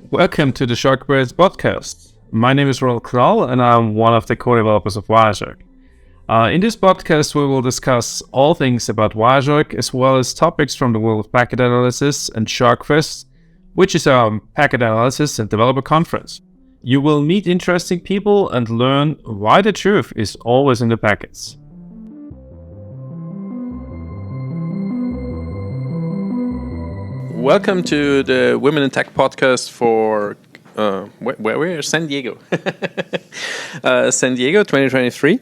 Welcome to the SharkBytes podcast. My name is Roland Knall and I'm one of the co-developers of Wireshark. In this podcast, we will discuss all things about Wireshark as well as topics from the world of packet analysis and SharkFest', which is our packet analysis and developer conference. You will meet interesting people and learn why the truth is always in the packets. Welcome to the Women in Tech podcast for where San Diego. San Diego 2023.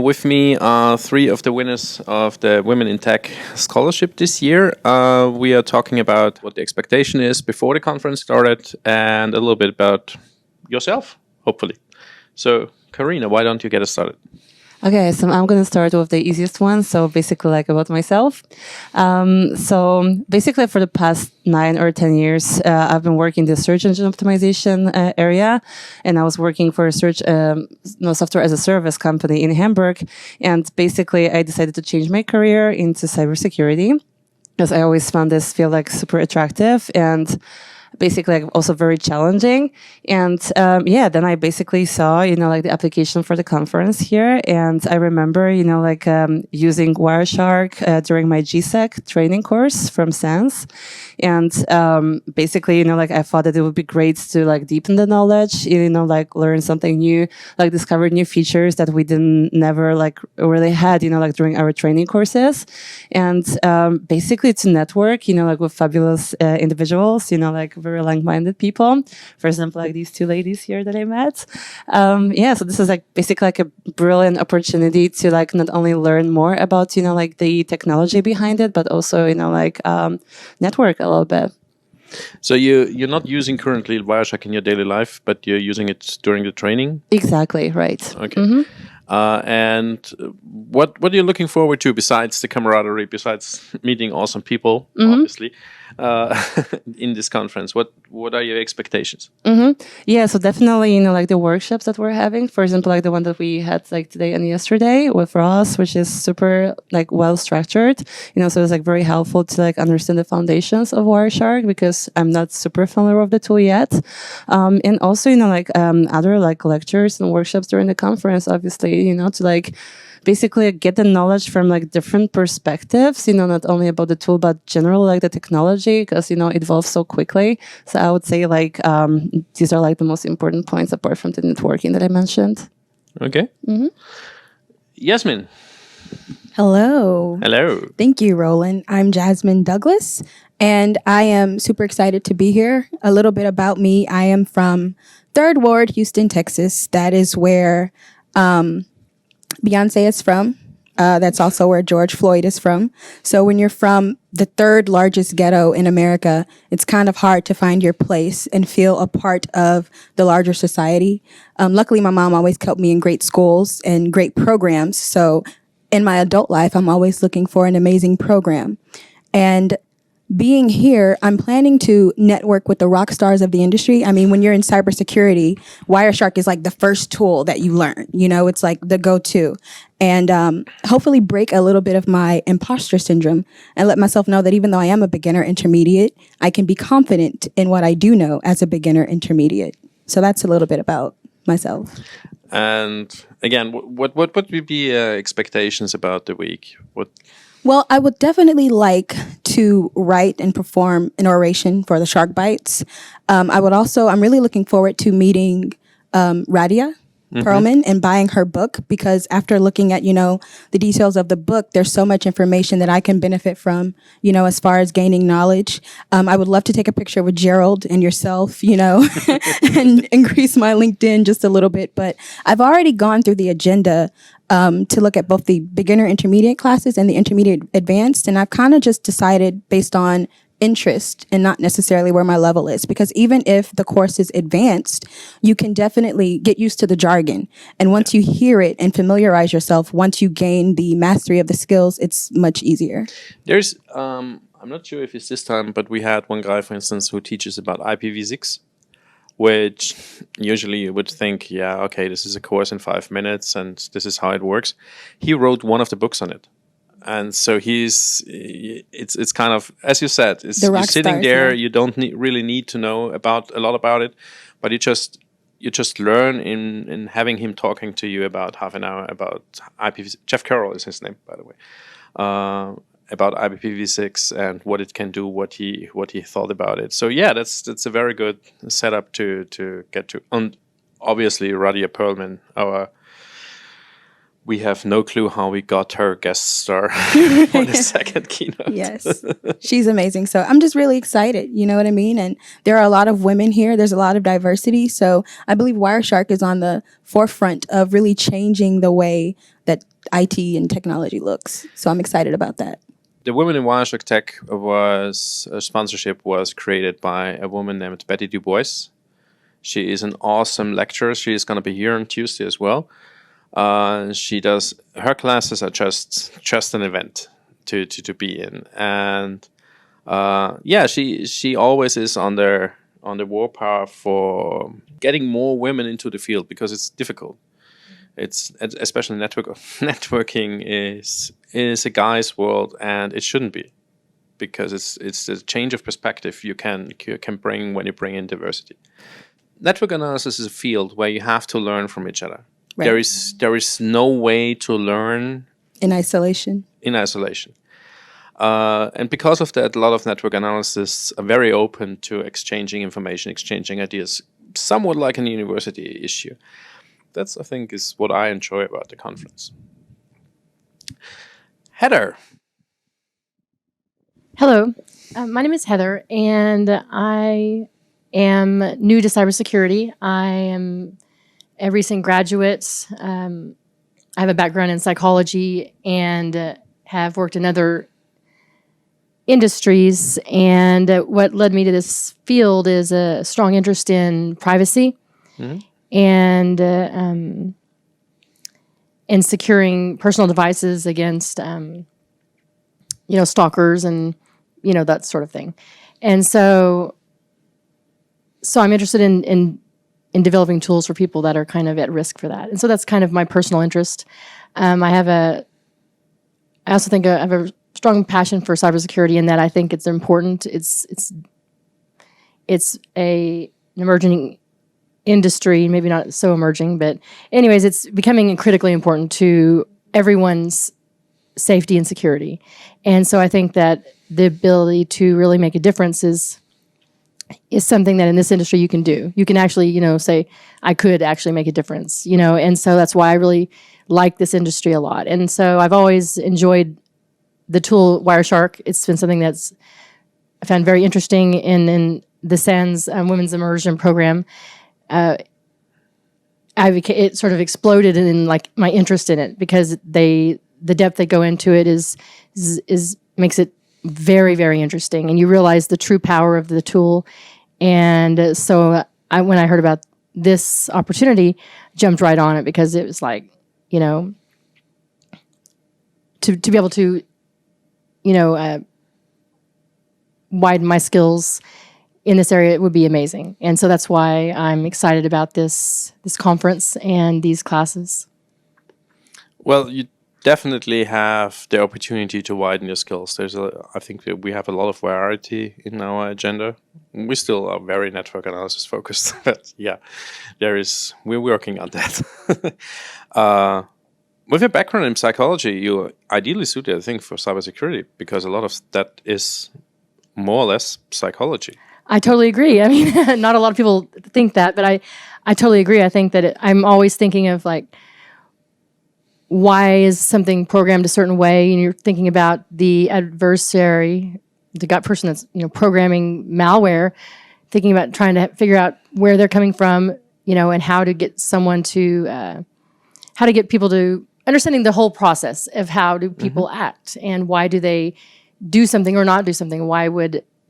With me are three of the winners of the Women in Tech scholarship this year. We are talking about what the expectation is before the conference started and a little bit about yourself, hopefully. So, Karina, why don't you get us started? Okay, so I'm going to start with the easiest one. So basically about myself. So basically for the past 9 or 10 years, I've been working in the search engine optimization area. And I was working for a search software as a service company in Hamburg. And basically I decided to change my career into cybersecurity because I always found this field like super attractive and basically like also very challenging. And then I basically saw, the application for the conference here. And I remember, using Wireshark during my GSEC training course from SANS. And basically, I thought that it would be great to deepen the knowledge, learn something new, discover new features that we never really had, during our training courses. And basically to network, with fabulous individuals, very like-minded people. For example, these two ladies here that I met. So this is basically a brilliant opportunity to not only learn more about, the technology behind it, but also, network a little bit. So you're not using currently Wireshark in your daily life, but you're using it during the training? Exactly, right. Okay. Mm-hmm. And what are you looking forward to besides the camaraderie, besides meeting awesome people, obviously, in this conference? What are your expectations? Mm-hmm. Yeah, so definitely, the workshops that we're having, for example, the one that we had today and yesterday with Ross, which is super well structured, so it's very helpful to understand the foundations of Wireshark because I'm not super familiar with the tool yet. And also, other lectures and workshops during the conference, obviously, to basically get the knowledge from different perspectives, not only about the tool, but general the technology, because, it evolves so quickly. So I would say these are the most important points apart from the networking that I mentioned. Okay. Mm-hmm. Jazsmin. Hello. Hello. Thank you, Roland. I'm Jazsmin Douglas, and I am super excited to be here. A little bit about me. I am from 3rd Ward, Houston, Texas. That is where Beyonce is from. That's also where George Floyd is from. So when you're from the 3rd largest ghetto in America, it's kind of hard to find your place and feel a part of the larger society. Luckily, my mom always kept me in great schools and great programs. So in my adult life, I'm always looking for an amazing program. And being here, I'm planning to network with the rock stars of the industry. I mean, when you're in cybersecurity, Wireshark is the first tool that you learn. It's the go-to. And hopefully break a little bit of my imposter syndrome and let myself know that even though I am a beginner intermediate, I can be confident in what I do know as a beginner intermediate. So that's a little bit about myself. And again, what would be expectations about the week? Well, I would definitely like to write and perform an oration for the SharkBytes. I'm really looking forward to meeting Radia Perlman and buying her book because after looking at, the details of the book, there's so much information that I can benefit from, as far as gaining knowledge. I would love to take a picture with Gerald and yourself, and increase my LinkedIn just a little bit. But I've already gone through the agenda to look at both the beginner intermediate classes and the intermediate advanced. And I've kind of just decided based on interest and not necessarily where my level is. Because even if the course is advanced, you can definitely get used to the jargon. And once you hear it and familiarize yourself, once you gain the mastery of the skills, it's much easier. There's, I'm not sure if it's this time, but we had one guy, for instance, who teaches about IPv6, which usually you would think, yeah, okay, this is a course in 5 minutes and this is how it works. He wrote one of the books on it. and so it's kind of, as you said, The you're rock sitting stars, there. yeah. You don't really need to know a lot about it, but you just learn in having him talking to you about half an hour about IPv6. Jeff Carroll is his name, by the way. About IPv6 and what it can do, what he thought about it. So yeah, that's a very good setup to get to. And obviously, Radia Perlman, we have no clue how we got her guest star for the second keynote. Yes, she's amazing. So I'm just really excited. You know what I mean? And there are a lot of women here. There's a lot of diversity. So I believe Wireshark is on the forefront of really changing the way that IT and technology looks. So I'm excited about that. The Women in Wireshark Tech sponsorship was created by a woman named Betty Dubois. She is an awesome lecturer. She is going to be here on Tuesday as well. Her classes are just an event to be in, and she always is on the warpath for getting more women into the field because it's difficult. It's especially networking is a guy's world, and it shouldn't be, because it's the change of perspective you can bring when you bring in diversity. Network analysis is a field where you have to learn from each other. Right. There is no way to learn In isolation. And because of that, a lot of network analysts are very open to exchanging information, exchanging ideas, somewhat like a university issue. That's, I think, is what I enjoy about the conference. Heather. Hello, my name is Heather, and I am new to cybersecurity. I am a recent graduate. I have a background in psychology and have worked in other industries. And what led me to this field is a strong interest in privacy and in securing personal devices against, stalkers and that sort of thing. And so I'm interested in developing tools for people that are kind of at risk for that. And so that's kind of my personal interest. I also think I have a strong passion for cybersecurity in that I think it's important. It's an emerging industry, maybe not so emerging, but anyways, it's becoming critically important to everyone's safety and security. And so I think that the ability to really make a difference is something that in this industry you can do. You can actually, say, I could actually make a difference, and so that's why I really like this industry a lot. And so I've always enjoyed the tool Wireshark. It's been something I found very interesting in the SANS Women's Immersion Program. It sort of exploded in like my interest in it because the depth they go into it is makes it very, very interesting, and you realize the true power of the tool. And so when I heard about this opportunity, jumped right on it because it was like, to be able to, widen my skills in this area, it would be amazing. And so that's why I'm excited about this conference and these classes. Well, you definitely have the opportunity to widen your skills. I think that we have a lot of variety in our agenda. We still are very network analysis focused, but yeah, we're working on that. With your background in psychology, you're ideally suited, I think, for cybersecurity because a lot of that is more or less psychology. I totally agree. I mean, not a lot of people think that, but I totally agree. I think that I'm always thinking of like, why is something programmed a certain way? And you're thinking about the adversary, the person that's programming malware, thinking about trying to figure out where they're coming from, and how to get someone to, how to get people to understanding the whole process of how do people act and why do they do something or not do something.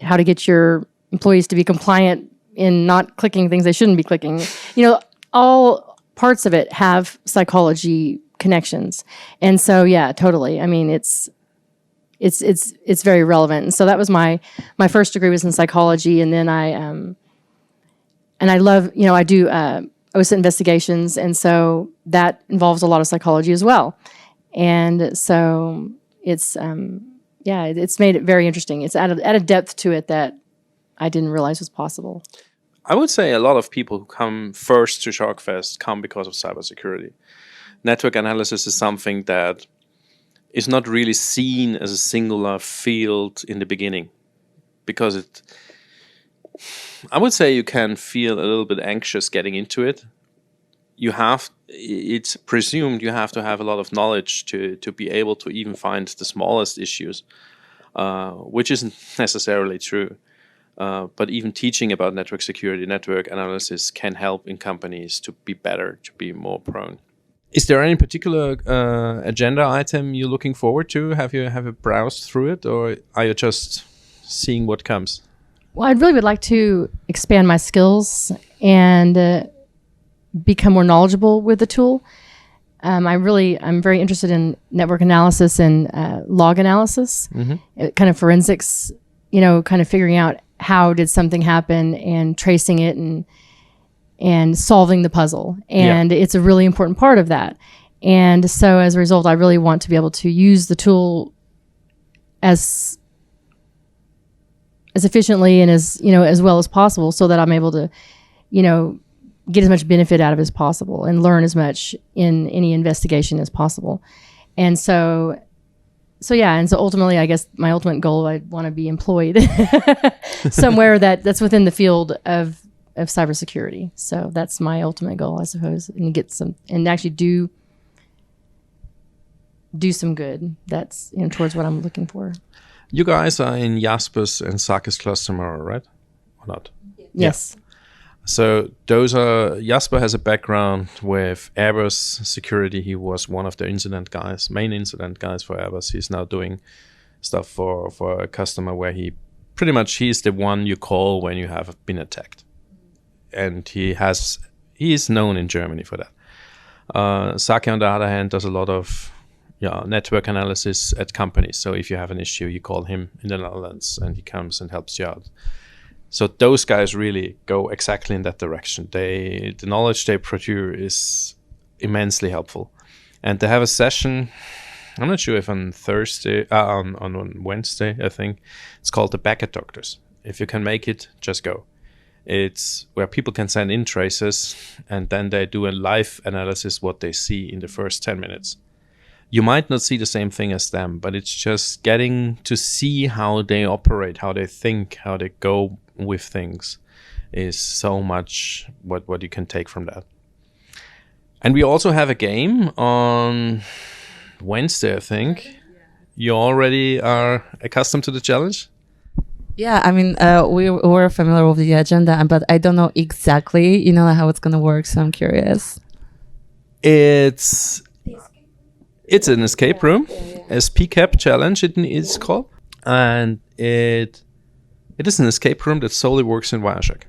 How to get your employees to be compliant in not clicking things they shouldn't be clicking. All parts of it have psychology connections. And so, yeah, totally. I mean, it's very relevant. And so that was my first degree was in psychology. And then I love, I do OSINT investigations. And so that involves a lot of psychology as well. And so, it's it's made it very interesting. It's added a depth to it that I didn't realize was possible. I would say a lot of people who come first to SharkFest come because of cybersecurity. Network analysis is something that is not really seen as a singular field in the beginning, because I would say you can feel a little bit anxious getting into it. It's presumed you have to have a lot of knowledge to be able to even find the smallest issues, which isn't necessarily true. But even teaching about network security, network analysis can help in companies to be better, to be more prone. Is there any particular agenda item you're looking forward to? Have you browsed through it, or are you just seeing what comes? Well, I really would like to expand my skills and become more knowledgeable with the tool. I'm very interested in network analysis and log analysis, kind of forensics, kind of figuring out how did something happen and tracing it and solving the puzzle. And it's a really important part of that. And so as a result, I really want to be able to use the tool as efficiently and as well as possible, so that I'm able to, get as much benefit out of it as possible and learn as much in any investigation as possible. And so ultimately, I guess my ultimate goal, I want to be employed somewhere that's within the field of cybersecurity. So that's my ultimate goal, I suppose, and get some and actually do some good. That's towards what I'm looking for. You guys are in Jasper's and Sake's class tomorrow, right? Or not? Yes. Yeah. So Jasper has a background with Airbus security. He was one of the main incident guys for Airbus. He's now doing stuff for a customer where he's the one you call when you have been attacked. And he is known in Germany for that. Sake, on the other hand, does a lot of network analysis at companies. So if you have an issue, you call him in the Netherlands and he comes and helps you out. So those guys really go exactly in that direction. The knowledge they produce is immensely helpful. And they have a session, I'm not sure if on Thursday, on Wednesday, I think. It's called the Packet Doctors. If you can make it, just go. It's where people can send in traces and then they do a live analysis what they see in the first 10 minutes. You might not see the same thing as them, but it's just getting to see how they operate, how they think, how they go with things is so much what you can take from that. And we also have a game on Wednesday, I think. You already are accustomed to the challenge? Yeah, I mean, we were familiar with the agenda, but I don't know exactly, how it's going to work, so I'm curious. It's an escape room, SPCAP challenge it is called, and it is an escape room that solely works in Wireshark,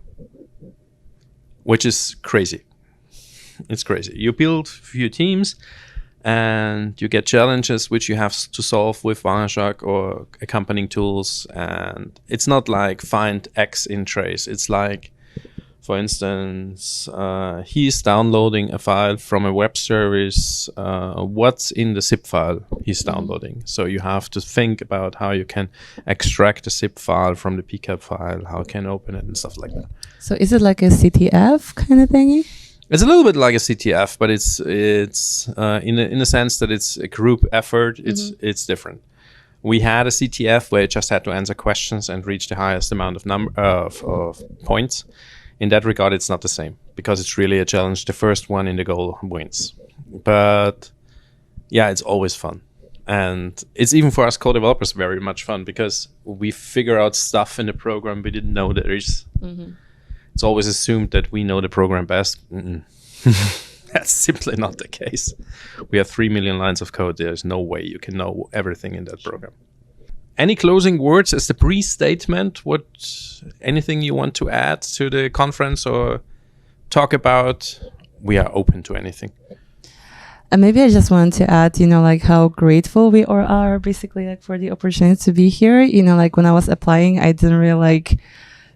which is crazy. It's crazy. You build a few teams and you get challenges which you have to solve with Wireshark or accompanying tools. And it's not like find X in trace. It's like, for instance, he's downloading a file from a web service. What's in the zip file he's downloading? So you have to think about how you can extract the zip file from the PCAP file, how you can open it and stuff like that. So is it like a CTF kind of thingy? It's a little bit like a CTF, but it's in a sense that it's a group effort. It's different. We had a CTF where you just had to answer questions and reach the highest amount of points. In that regard, it's not the same because it's really a challenge. The first one in the goal wins. But yeah, it's always fun. And it's even for us co-developers very much fun because we figure out stuff in the program we didn't know there is. It's always assumed that we know the program best. That's simply not the case. We have 3 million lines of code. There's no way you can know everything in that program. Any closing words as the pre-statement? Anything you want to add to the conference or talk about? We are open to anything. And maybe I just wanted to add, like how grateful we all are basically like for the opportunity to be here. Like when I was applying, I didn't really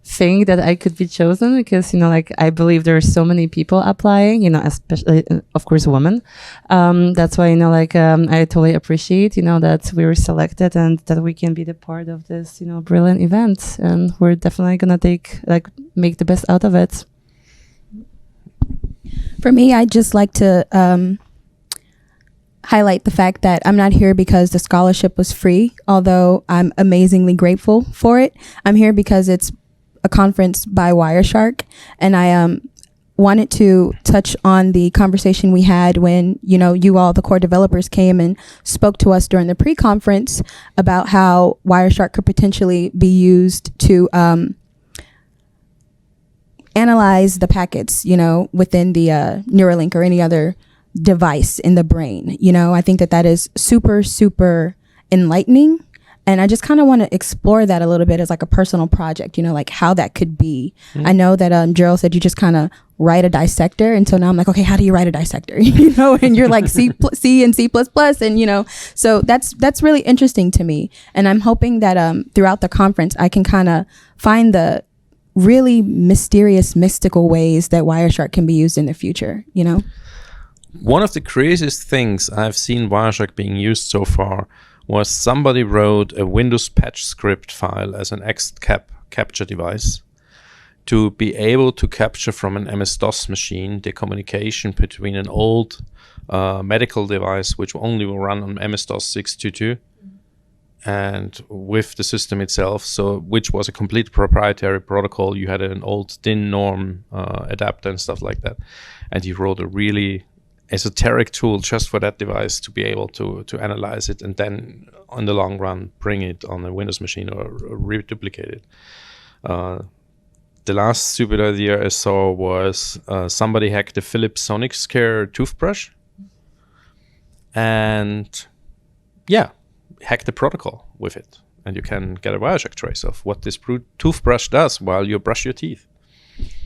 think that I could be chosen because, like I believe there are so many people applying, especially, of course, women. That's why, I totally appreciate, that we were selected and that we can be the part of this, brilliant event. And we're definitely going to make the best out of it. For me, I'd just like to highlight the fact that I'm not here because the scholarship was free, although I'm amazingly grateful for it. I'm here because it's a conference by Wireshark, and I wanted to touch on the conversation we had when, you all, the core developers, came and spoke to us during the pre-conference about how Wireshark could potentially be used to analyze the packets, within the Neuralink or any other device in the brain. I think that is super, super enlightening. And I just kind of want to explore that a little bit as like a personal project, like how that could be. I know that Gerald said you just kind of write a dissector. And so now I'm like, okay, how do you write a dissector? And you're like C and C++. And, so that's really interesting to me. And I'm hoping that throughout the conference, I can kind of find the really mysterious, mystical ways that Wireshark can be used in the future, One of the craziest things I've seen Wireshark being used so far was somebody wrote a Windows patch script file as an XCAP capture device to be able to capture from an MS-DOS machine the communication between an old medical device, which only will run on MS-DOS 6.2.2, and with the system itself, which was a complete proprietary protocol. You had an old DIN norm adapter and stuff like that. And he wrote a really esoteric tool just for that device to be able to analyze it and then on the long run bring it on a Windows machine or reduplicate it. The last stupid idea I saw was somebody hacked the Philips Sonicare toothbrush and hack the protocol with it. And you can get a Wireshark trace of what this toothbrush does while you brush your teeth.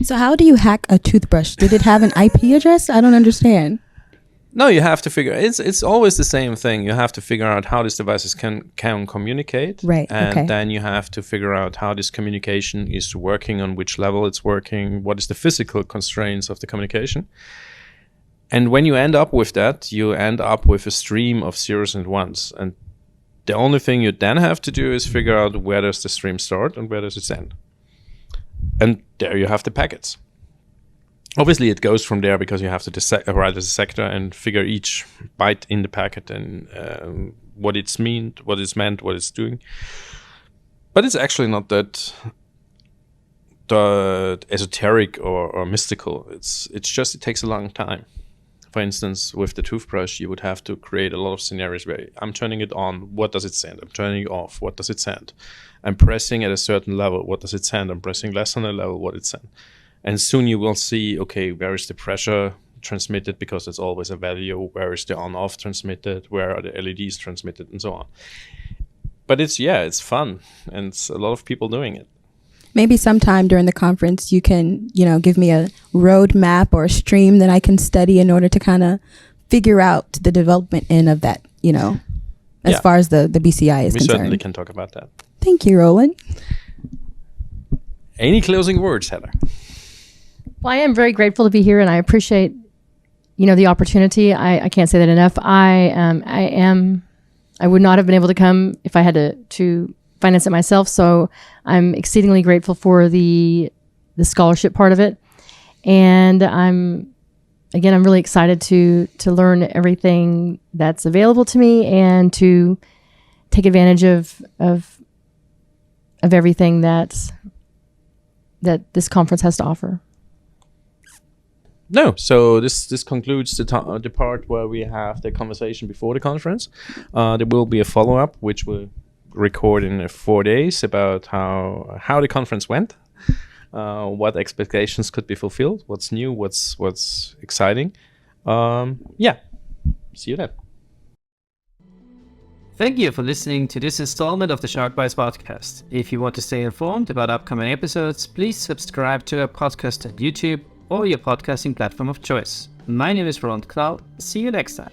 So how do you hack a toothbrush? Did it have an IP address? I don't understand. No, you have to figure. It's always the same thing. You have to figure out how these devices can communicate, right? And then you have to figure out how this communication is working, on which level it's working, what is the physical constraints of the communication. And when you end up with that, you end up with a stream of zeros and ones. And the only thing you then have to do is figure out where does the stream start and where does it end. And there you have the packets. Obviously, it goes from there because you have to write a dissector and figure each byte in the packet and what it's meant, what it's doing. But it's actually not that esoteric or mystical. It's just it takes a long time. For instance, with the toothbrush, you would have to create a lot of scenarios where I'm turning it on, what does it send? I'm turning it off, what does it send? I'm pressing at a certain level, what does it send? I'm pressing less on a level, what it sends? And soon you will see, okay, where is the pressure transmitted, because it's always a value, where is the on-off transmitted, where are the LEDs transmitted, and so on. But it's fun, and it's a lot of people doing it. Maybe sometime during the conference you can, give me a roadmap or a stream that I can study in order to kind of figure out the development end of that, as far as the BCI is concerned. We certainly can talk about that. Thank you, Roland. Any closing words, Heather? Well, I am very grateful to be here, and I appreciate, the opportunity. I can't say that enough. I would not have been able to come if I had to finance it myself. So I'm exceedingly grateful for the scholarship part of it, and I'm really excited to learn everything that's available to me and to take advantage of everything that this conference has to offer. No, so this concludes the part where we have the conversation before the conference. There will be a follow-up, which we'll record in 4 days, about how the conference went, what expectations could be fulfilled, what's new, what's exciting. See you then. Thank you for listening to this installment of the SharkBytes podcast. If you want to stay informed about upcoming episodes, please subscribe to our podcast on YouTube or your podcasting platform of choice. My name is Roland Knall. See you next time.